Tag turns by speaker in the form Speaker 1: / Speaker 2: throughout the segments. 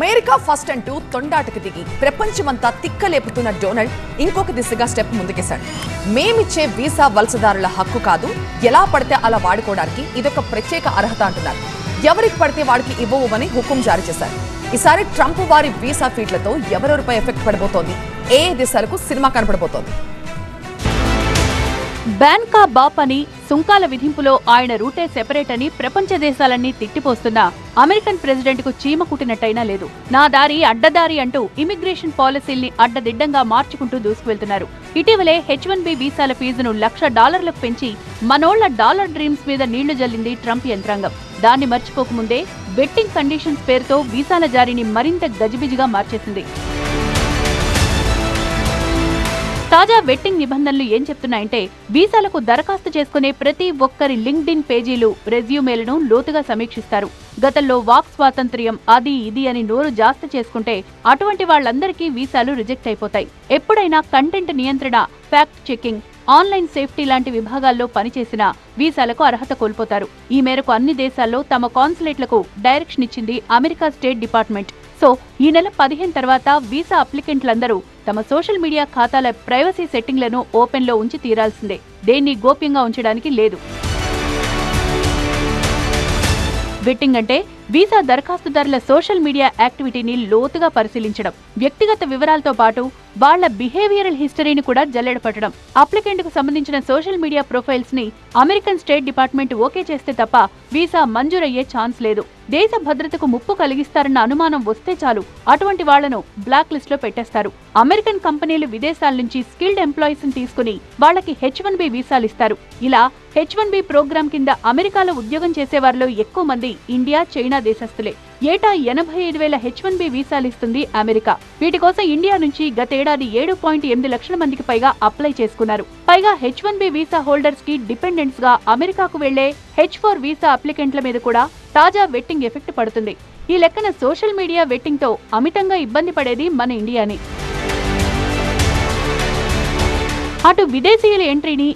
Speaker 1: America first అంటూ తొండాటకు దిగి ప్రపంచమంతా తిక్కలేపుతున్న డొనాల్డ్ ఇంకొక దిశగా స్టెప్ ముందుకేశాడు. మేమిచ్చే వీసా వలసదారుల హక్కు కాదు, ఎలా పడితే అలా వాడుకోవడానికి ఇదొక ప్రత్యేక అర్హత అంటున్నారు. ఎవరికి పడితే వాడికి ఇవ్వమని హుకుం జారీ చేశారు. ఈసారి ట్రంప్ వారి వీసా ఫీట్లతో ఎవరెవరిపై ఎఫెక్ట్ పడబోతోంది, ఏ దేశాలకు సినిమా కనపడబోతోంది?
Speaker 2: బ్యాన్ కా బాప్ అని, సుంకాల విధింపులో ఆయన రూటే సెపరేట్ అని ప్రపంచ దేశాలన్నీ తిట్టిపోస్తున్న అమెరికన్ ప్రెసిడెంట్ కు చీమ కుట్టినట్టయినా లేదు. నా దారి అడ్డదారి అంటూ ఇమిగ్రేషన్ పాలసీల్ని అడ్డదిడ్డంగా మార్చుకుంటూ దూసుకువెళ్తున్నారు. ఇటీవలే H1B వీసాల ఫీజును $1,00,000 పెంచి మనోళ్ల డాలర్ డ్రీమ్స్ మీద నీళ్లు జల్లింది ట్రంప్ యంత్రాంగం. దాన్ని మర్చిపోకముందే బెట్టింగ్ కండిషన్స్ పేరుతో వీసాల జారీని మరింత గజిబిజిగా మార్చేసింది. తాజా వెట్టింగ్ నిబంధనలు ఏం చెప్తున్నాయంటే, వీసాలకు దరఖాస్తు చేసుకునే ప్రతి ఒక్కరి లింక్డ్ఇన్ పేజీలు, రెజ్యూమేలను లోతుగా సమీక్షిస్తారు. గతంలో వాక్ స్వాతంత్ర్యం అది ఇది అని నోరు జాస్తి చేసుకుంటే అటువంటి వాళ్లందరికీ వీసాలు రిజెక్ట్ అయిపోతాయి. ఎప్పుడైనా కంటెంట్ నియంత్రణ, ఫ్యాక్ట్ చెకింగ్, ఆన్లైన్ సేఫ్టీ లాంటి విభాగాల్లో పనిచేసిన వీసాలకు అర్హత కోల్పోతారు. ఈ మేరకు అన్ని దేశాల్లో తమ కాన్సులేట్లకు డైరెక్షన్ ఇచ్చింది అమెరికా స్టేట్ డిపార్ట్మెంట్. సో ఈ నెల 15 తర్వాత వీసా అప్లికెంట్లందరూ తమ సోషల్ మీడియా ఖాతాల ప్రైవసీ సెట్టింగ్లను ఓపెన్లో ఉంచి తీరాల్సిందే. దేన్ని గోప్యంగా ఉంచడానికి లేదు. వెట్టింగ్ అంటే వీసా దరఖాస్తుదారుల సోషల్ మీడియా యాక్టివిటీని లోతుగా పరిశీలించడం, వ్యక్తిగత వివరాలతో పాటు వాళ్ల బిహేవియరల్ హిస్టరీని కూడా జల్లెడపట్టడం. అప్లికెంట్ కు సంబంధించిన సోషల్ మీడియా ప్రొఫైల్స్ ని అమెరికన్ స్టేట్ డిపార్ట్మెంట్ ఓకే చేస్తే తప్ప వీసా మంజూరయ్యే ఛాన్స్ లేదు. దేశ భద్రతకు ముప్పు కలిగిస్తారన్న అనుమానం వస్తే చాలు అటువంటి వాళ్లను బ్లాక్ లిస్ట్ లో పెట్టేస్తారు. అమెరికన్ కంపెనీలు విదేశాల నుంచి స్కిల్డ్ ఎంప్లాయీస్ ని తీసుకుని వాళ్లకి H1B వీసాలు ఇస్తారు. ఇలా H1B ప్రోగ్రాం కింద అమెరికాలో ఉద్యోగం చేసేవారిలో ఎక్కువ మంది ఇండియా, చైనా దేశస్థులే. ఏటా 85,000 H1B వీసాలు ఇస్తుంది అమెరికా. వీటి కోసం ఇండియా నుంచి గతేడాది 7.8 లక్షల మందికి పైగా అప్లై చేసుకున్నారు. పైగా H1B వీసా హోల్డర్స్ కి డిపెండెంట్స్ గా అమెరికాకు వెళ్లే H4 వీసా అప్లికెంట్ల మీద కూడా తాజా వెట్టింగ్ ఎఫెక్ట్ పడుతుంది. ఈ లెక్కన సోషల్ మీడియా వెట్టింగ్ తో అమితంగా ఇబ్బంది పడేది మన ఇండియాని. అటు విదేశీయుల ఎంట్రీని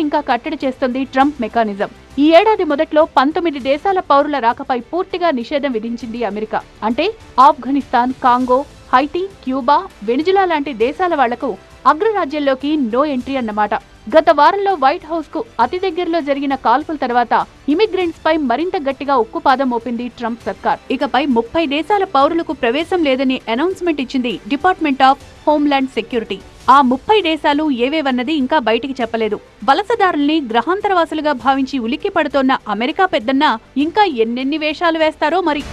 Speaker 2: ఇంకా కట్టడి చేస్తుంది ట్రంప్ మెకానిజం. ఈ ఏడాది మొదట్లో 19 దేశాల పౌరుల రాకపై పూర్తిగా నిషేధం విధించింది అమెరికా. అంటే Afghanistan, Congo, high tea, Cuba, Venezuela లాంటి దేశాల వాళ్లకు అగ్రరాజ్యంలోకి నో ఎంట్రీ అన్నమాట. గత వారంలో వైట్ హౌస్ కు అతి దగ్గరలో జరిగిన కాల్పుల తర్వాత ఇమిగ్రెంట్స్ పై మరింత గట్టిగా ఉక్కుపాదం మోపింది ట్రంప్ సర్కార్. ఇకపై 30 దేశాల పౌరులకు ప్రవేశం లేదని అనౌన్స్మెంట్ ఇచ్చింది డిపార్ట్మెంట్ ఆఫ్ హోంల్యాండ్ సెక్యూరిటీ. ఆ 30 దేశాలు ఏవేవన్నది ఇంకా బయటికి చెప్పలేదు. వలసదారుల్ని గ్రహాంతరవాసులుగా భావించి ఉలిక్కి పడుతోన్న అమెరికా పెద్దన్న ఇంకా ఎన్నెన్ని వేషాలు వేస్తారో మరి.